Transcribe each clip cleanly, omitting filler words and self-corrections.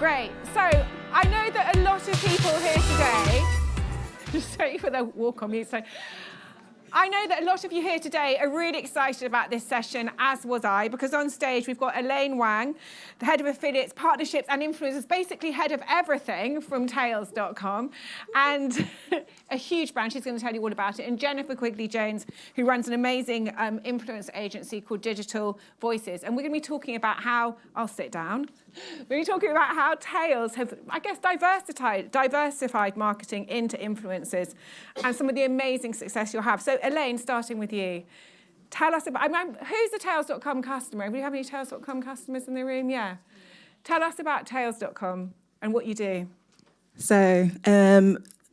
Great. So I know that a lot of people here today, just sorry for the walk on mute. So I know that a lot of you here today are really excited about this session, as was I, because on stage we've got Elaine Wang, the head of affiliates, partnerships and influencers, basically head of everything from Tails.com, and a huge brand. She's going to tell you all about it. And Jennifer Quigley-Jones, who runs an amazing influence agency called Digital Voices. And we're going to be talking about how, I'll sit down. We're going to be talking about how Tails have, I guess, diversified marketing into influencers and some of the amazing success you'll have. So Elaine, starting with you, tell us about, who's a Tails.com customer? Do we have any Tails.com customers in the room? Yeah. Tell us about Tails.com and what you do. So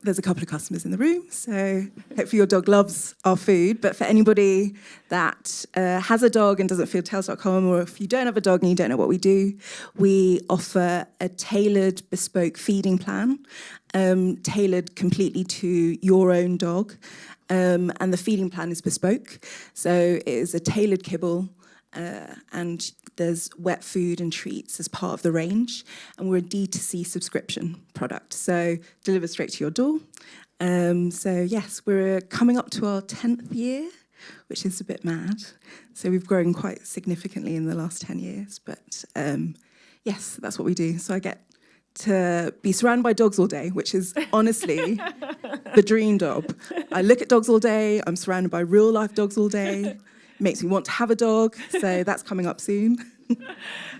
there's a couple of customers in the room, so hopefully your dog loves our food. But for anybody that has a dog and doesn't feel Tails.com, or if you don't have a dog and you don't know what we do, we offer a tailored, bespoke feeding plan, tailored completely to your own dog. And the feeding plan is bespoke. So it is a tailored kibble, and there's wet food and treats as part of the range. And we're a DTC subscription product, so delivered straight to your door. So yes, we're coming up to our 10th year, which is a bit mad. So we've grown quite significantly in the last 10 years. But yes, that's what we do. So I get to be surrounded by dogs all day, which is honestly the dream job. I look at dogs all day. I'm surrounded by real life dogs all day. Makes me want to have a dog, so that's coming up soon.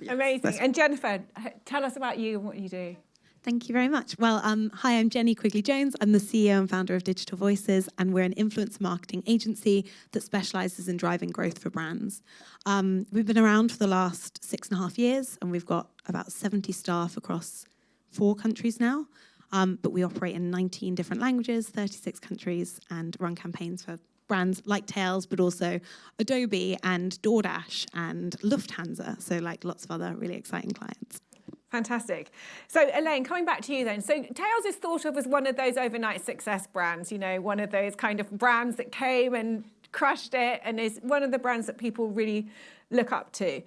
Amazing. And Jennifer, tell us about you and what you do. Thank you very much. Well, hi, I'm Jenny Quigley-Jones. I'm the CEO and founder of Digital Voices, and we're an influence marketing agency that specialises in driving growth for brands. We've been around for the last 6.5 years, and we've got about 70 staff across 4 countries now. But we operate in 19 different languages, 36 countries, and run campaigns for brands like Tails, but also Adobe and DoorDash and Lufthansa. So like lots of other really exciting clients. Fantastic. So Elaine, coming back to you then. So Tails is thought of as one of those overnight success brands, you know, one of those kind of brands that came and crushed it and is one of the brands that people really look up to.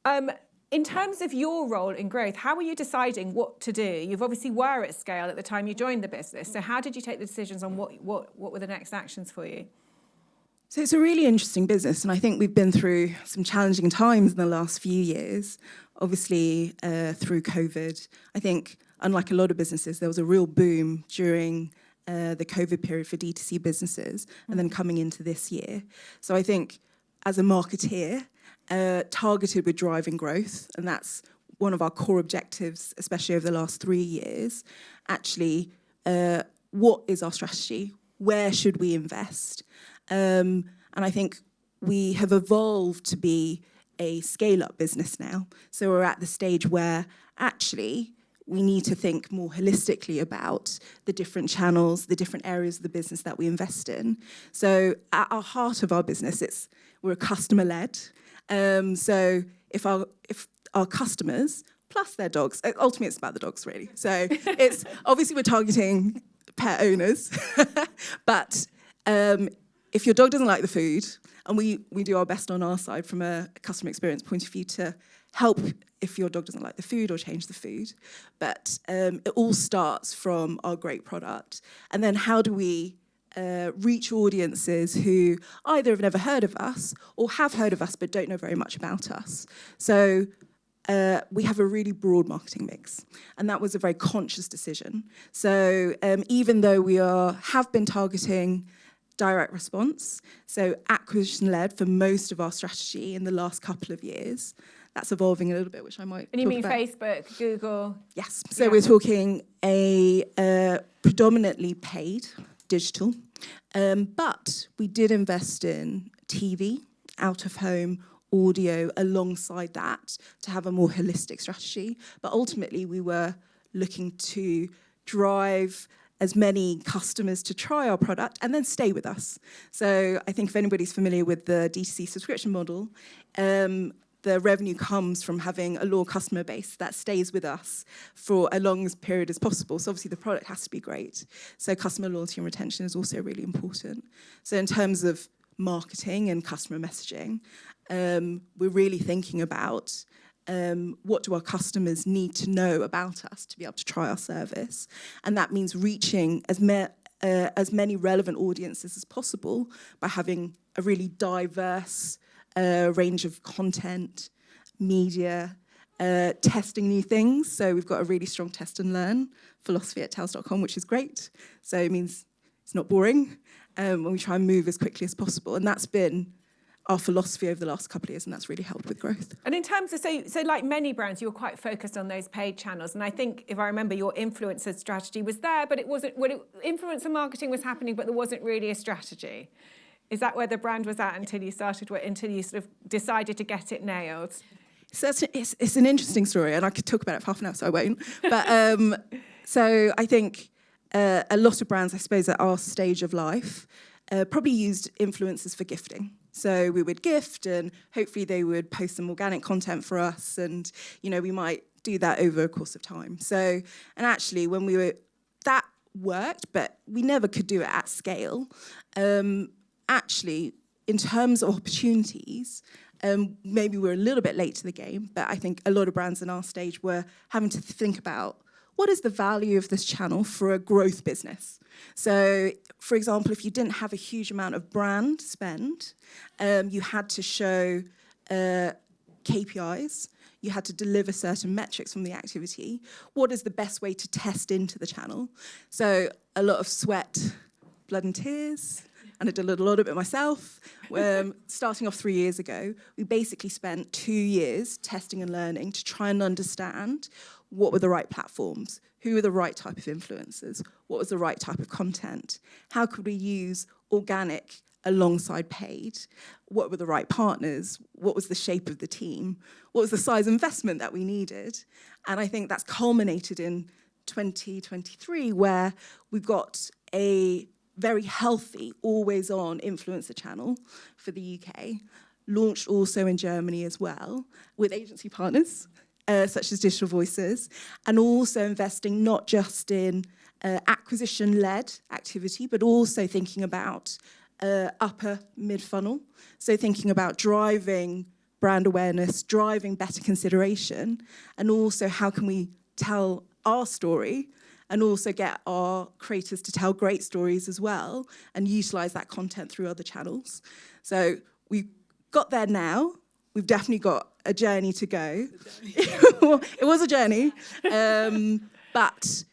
In terms of your role in growth, how were you deciding what to do? You've obviously were at scale at the time you joined the business. So how did you take the decisions on what were the next actions for you? So it's a really interesting business, and I think we've been through some challenging times in the last few years. Obviously, through COVID, I think, unlike a lot of businesses, there was a real boom during the COVID period for DTC businesses, and then coming into this year. So I think, as a marketeer, targeted with driving growth, and that's one of our core objectives, especially over the last 3 years. Actually, what is our strategy? Where should we invest? And I think we have evolved to be a scale-up business now. So we're at the stage where actually we need to think more holistically about the different channels, the different areas of the business that we invest in. So at our heart of our business, we're customer-led. So if our customers, plus their dogs, ultimately it's about the dogs really. So it's obviously we're targeting pet owners, but if your dog doesn't like the food, and we do our best on our side from a customer experience point of view to help if your dog doesn't like the food or change the food. But it all starts from our great product. And then how do we reach audiences who either have never heard of us or have heard of us but don't know very much about us? So we have a really broad marketing mix, and that was a very conscious decision. So even though we have been targeting direct response, so acquisition-led for most of our strategy in the last couple of years. That's evolving a little bit, which I might And you mean about. Facebook, Google? Yes. So we're talking a predominantly paid digital, but we did invest in TV, out-of-home, audio alongside that to have a more holistic strategy. But ultimately, we were looking to drive as many customers to try our product and then stay with us. So I think if anybody's familiar with the DTC subscription model, the revenue comes from having a loyal customer base that stays with us for a long period as possible. So obviously the product has to be great. So customer loyalty and retention is also really important. So in terms of marketing and customer messaging, we're really thinking about what do our customers need to know about us to be able to try our service? And that means reaching as many relevant audiences as possible by having a really diverse range of content, media, testing new things. So we've got a really strong test and learn philosophy at tails.com, which is great. So it means it's not boring when we try and move as quickly as possible. And that's been our philosophy over the last couple of years, and that's really helped with growth. And in terms of, so like many brands, you were quite focused on those paid channels. And I think, if I remember, your influencer strategy was there, but it wasn't, influencer marketing was happening, but there wasn't really a strategy. Is that where the brand was at until you sort of decided to get it nailed? So it's an interesting story, and I could talk about it for half an hour, so I won't. But so I think a lot of brands, I suppose, at our stage of life, probably used influencers for gifting. So we would gift, and hopefully they would post some organic content for us, and we might do that over a course of time. So, and actually, when we were, that worked, but we never could do it at scale. Actually, in terms of opportunities, maybe we're a little bit late to the game, but I think a lot of brands in our stage were having to think about what is the value of this channel for a growth business. So, for example, if you didn't have a huge amount of brand spend, you had to show KPIs, you had to deliver certain metrics from the activity. What is the best way to test into the channel? So a lot of sweat, blood and tears, and I did a lot of it myself. Starting off 3 years ago, we basically spent 2 years testing and learning to try and understand what were the right platforms, who were the right type of influencers, what was the right type of content, how could we use organic alongside paid, what were the right partners, what was the shape of the team, what was the size investment that we needed. And I think that's culminated in 2023, where we've got a very healthy, always-on influencer channel for the UK, launched also in Germany as well, with agency partners, such as Digital Voices, and also investing not just in acquisition-led activity, but also thinking about upper mid-funnel. So thinking about driving brand awareness, driving better consideration, and also how can we tell our story and also get our creators to tell great stories as well and utilize that content through other channels. So we've got there now. We've definitely got a journey to go. It was a journey, but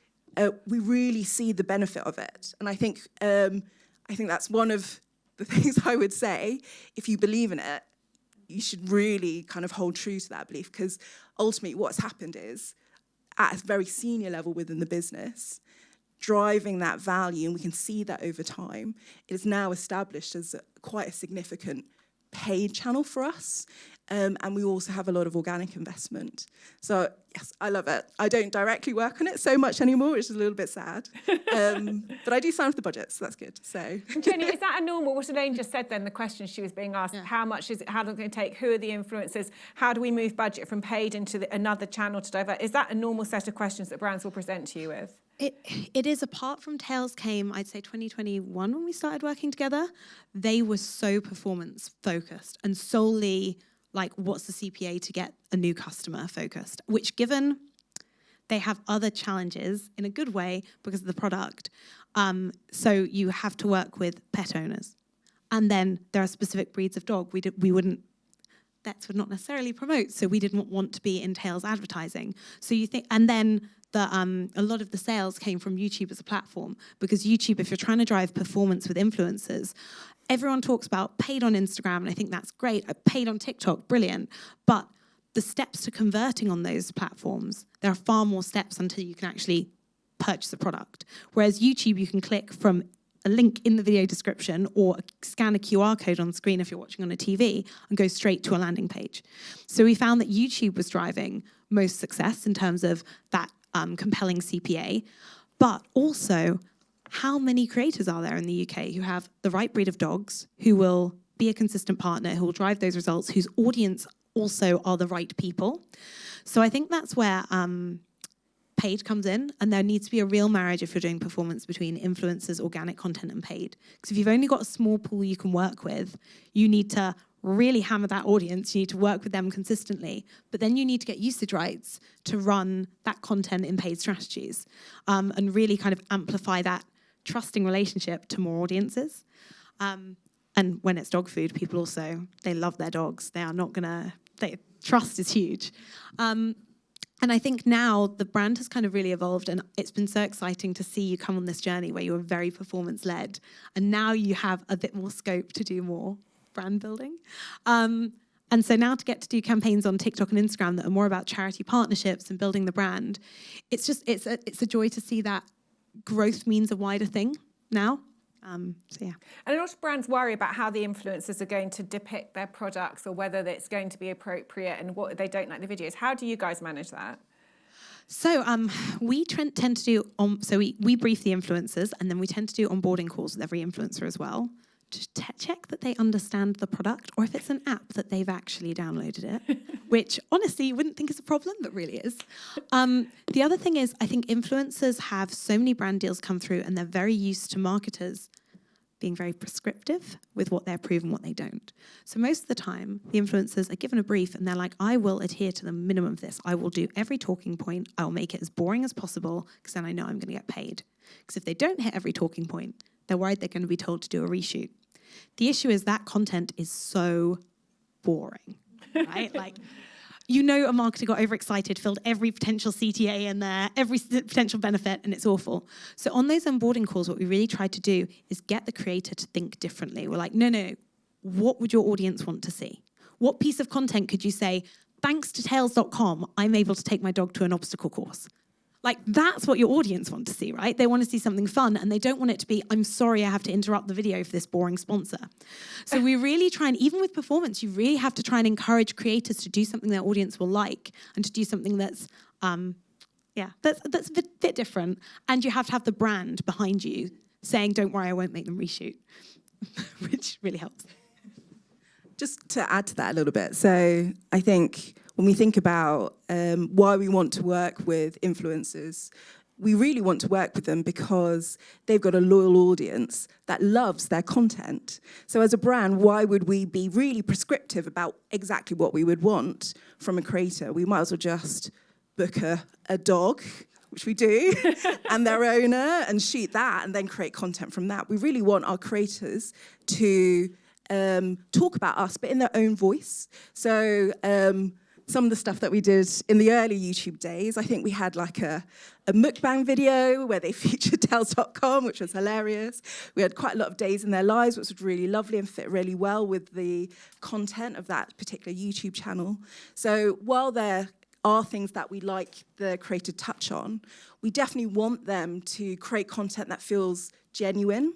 we really see the benefit of it. And I think that's one of the things I would say. If you believe in it, you should really kind of hold true to that belief, because ultimately what's happened is, at a very senior level within the business, driving that value, and we can see that over time, it is now established as quite a significant paid channel for us. And we also have a lot of organic investment. So yes, I love it. I don't directly work on it so much anymore, which is a little bit sad. But I do sign off the budget, so that's good. So Jenny, is that a normal, what Elaine just said then, the question she was being asked, how much is it, how long is it going to take, who are the influencers, how do we move budget from paid into another channel to divert? Is that a normal set of questions that brands will present to you with? It is. Apart from Tails came, I'd say 2021 when we started working together, they were so performance focused and solely like, what's the CPA to get a new customer focused, which given they have other challenges in a good way because of the product. So you have to work with pet owners. And then there are specific breeds of dog we wouldn't, vets would not necessarily promote, so we didn't want to be in Tails advertising. So you think, and then a lot of the sales came from YouTube as a platform, because YouTube, if you're trying to drive performance with influencers, everyone talks about paid on Instagram, and I think that's great. Paid on TikTok, brilliant. But the steps to converting on those platforms, there are far more steps until you can actually purchase a product. Whereas YouTube, you can click from a link in the video description or scan a QR code on the screen if you're watching on a TV and go straight to a landing page. So we found that YouTube was driving most success in terms of that compelling CPA, but also how many creators are there in the UK who have the right breed of dogs, who will be a consistent partner, who will drive those results, whose audience also are the right people. So I think that's where paid comes in, and there needs to be a real marriage if you're doing performance between influencers, organic content, and paid. Because if you've only got a small pool you can work with, you need to really hammer that audience. You need to work with them consistently. But then you need to get usage rights to run that content in paid strategies, and really kind of amplify that trusting relationship to more audiences. And when it's dog food, people also, they love their dogs. They are not gonna, trust is huge. And I think now the brand has kind of really evolved, and it's been so exciting to see you come on this journey where you were very performance-led, and now you have a bit more scope to do more brand building. And so now to get to do campaigns on TikTok and Instagram that are more about charity partnerships and building the brand, it's a joy to see that growth means a wider thing now. So yeah. And a lot of brands worry about how the influencers are going to depict their products, or whether it's going to be appropriate, and what they don't like the videos. How do you guys manage that? So we tend to do, we brief the influencers, and then we tend to do onboarding calls with every influencer as well, to check that they understand the product, or if it's an app that they've actually downloaded it, which honestly you wouldn't think is a problem, but really is. The other thing is, I think influencers have so many brand deals come through, and they're very used to marketers being very prescriptive with what they approve and what they don't. So most of the time, the influencers are given a brief and they're like, I will adhere to the minimum of this. I will do every talking point. I'll make it as boring as possible, because then I know I'm going to get paid. Because if they don't hit every talking point, they're worried they're going to be told to do a reshoot. The issue is that content is so boring, right? Like, you know, a marketer got overexcited, filled every potential CTA in there, every potential benefit, and it's awful. So on those onboarding calls, what we really try to do is get the creator to think differently. We're like, no, what would your audience want to see? What piece of content could you say, thanks to tails.com, I'm able to take my dog to an obstacle course? Like, that's what your audience want to see, right? They want to see something fun, and they don't want it to be, I'm sorry, I have to interrupt the video for this boring sponsor. So we really try, and even with performance, you really have to try and encourage creators to do something their audience will like, and to do something that's a bit different. And you have to have the brand behind you saying, don't worry, I won't make them reshoot, which really helps. Just to add to that a little bit, so I think when we think about why we want to work with influencers, we really want to work with them because they've got a loyal audience that loves their content. So as a brand, why would we be really prescriptive about exactly what we would want from a creator? We might as well just book a dog, which we do, and their owner, and shoot that, and then create content from that. We really want our creators to talk about us, but in their own voice. So some of the stuff that we did in the early YouTube days, I think we had like a mukbang video where they featured tails.com, which was hilarious. We had quite a lot of days in their lives, which was really lovely and fit really well with the content of that particular YouTube channel. So while there are things that we like the creator touch on, we definitely want them to create content that feels genuine,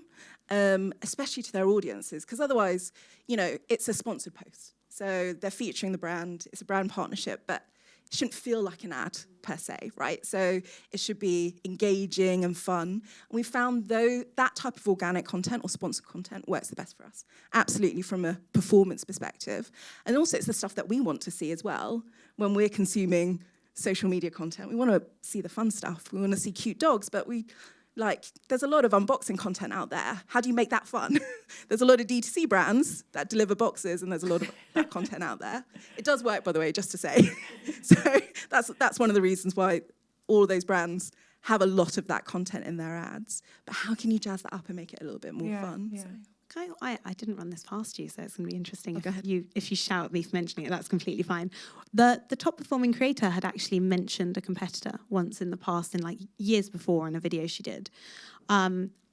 especially to their audiences, because otherwise, you know, it's a sponsored post. So they're featuring the brand, it's a brand partnership, but it shouldn't feel like an ad per se, right? So it should be engaging and fun. And we found though that type of organic content or sponsored content works the best for us, absolutely, from a performance perspective. And also it's the stuff that we want to see as well when we're consuming social media content. We want to see the fun stuff. We want to see cute dogs, but there's a lot of unboxing content out there. How do you make that fun? There's a lot of DTC brands that deliver boxes, and there's a lot of that content out there. It does work, by the way, just to say. So that's one of the reasons why all of those brands have a lot of that content in their ads. But how can you jazz that up and make it a little bit more fun? Yeah. So. I didn't run this past you, so it's going to be interesting. Go ahead. If you shout at me for mentioning it, that's completely fine. The top performing creator had actually mentioned a competitor once in the past, in like years before, in a video she did.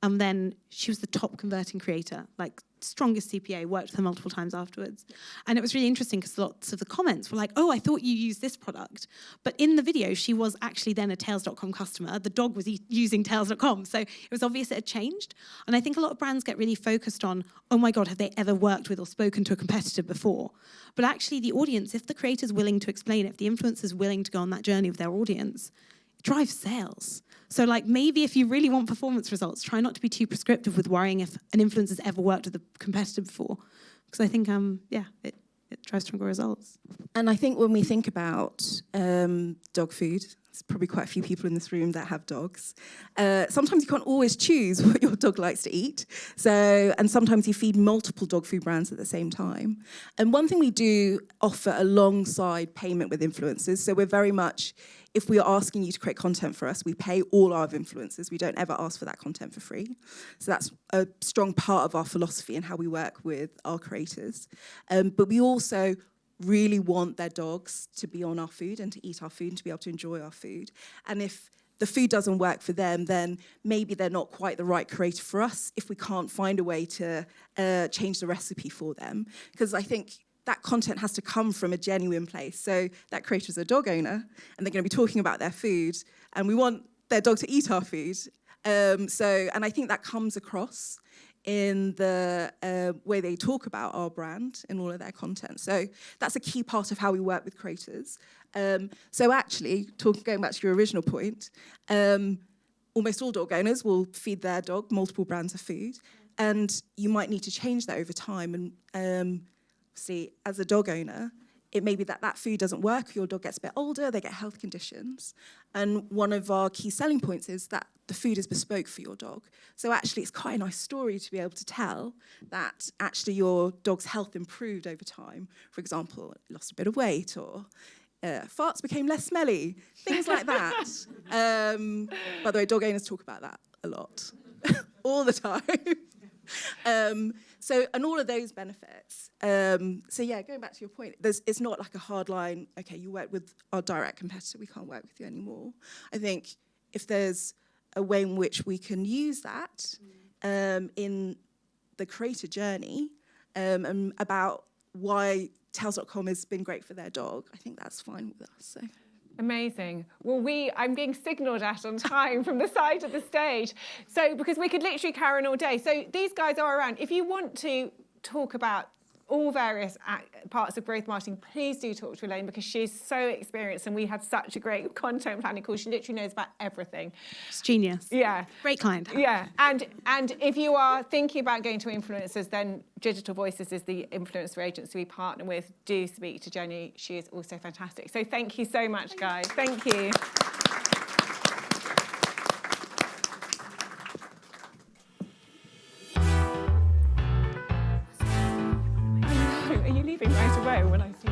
And then she was the top converting creator, like strongest CPA, worked with her multiple times afterwards. And it was really interesting because lots of the comments were like, oh, I thought you used this product. But in the video, she was actually then a tails.com customer. The dog was using tails.com. So it was obvious it had changed. And I think a lot of brands get really focused on, oh my God, have they ever worked with or spoken to a competitor before? But actually the audience, if the creator's willing to explain it, if the influencer's willing to go on that journey with their audience, it drives sales. So like maybe if you really want performance results, try not to be too prescriptive with worrying if an influencer's ever worked with a competitor before. Because I think, it drive stronger results. And I think when we think about dog food, there's probably quite a few people in this room that have dogs. Sometimes you can't always choose what your dog likes to eat. And sometimes you feed multiple dog food brands at the same time. And one thing we do offer alongside payment with influencers, so we're very much, if we are asking you to create content for us, we pay all our influencers. We don't ever ask for that content for free. So that's a strong part of our philosophy and how we work with our creators. But we also really want their dogs to be on our food and to eat our food and to be able to enjoy our food. And if the food doesn't work for them, then maybe they're not quite the right creator for us if we can't find a way to change the recipe for them. Because I think that content has to come from a genuine place. So that creator is a dog owner, and they're going to be talking about their food, and we want their dog to eat our food. And I think that comes across in the way they talk about our brand in all of their content. So that's a key part of how we work with creators. So actually, going back to your original point, almost all dog owners will feed their dog multiple brands of food, and you might need to change that over time. And see, as a dog owner, it may be that food doesn't work, your dog gets a bit older, they get health conditions. And one of our key selling points is that the food is bespoke for your dog. So actually, it's quite a nice story to be able to tell that actually your dog's health improved over time. For example, it lost a bit of weight, or farts became less smelly, things like that. By the way, dog owners talk about that a lot, all the time. And all of those benefits. So yeah, going back to your point, it's not like a hard line, okay, you work with our direct competitor, we can't work with you anymore. I think if there's a way in which we can use that in the creator journey and about why Tails.com has been great for their dog, I think that's fine with us. So. Amazing. Well, I'm being signalled at on time from the side of the stage. So, because we could literally carry on all day. So these guys are around. If you want to talk about all various parts of growth marketing, please do talk to Elaine, because she's so experienced, and we had such a great content planning call. She literally knows about everything. It's genius. Yeah. Great client. Yeah. And if you are thinking about going to influencers, then Digital Voices is the influencer agency we partner with. Do speak to Jenny. She is also fantastic. So thank you so much, guys. Thank you. Are you leaving right away when I see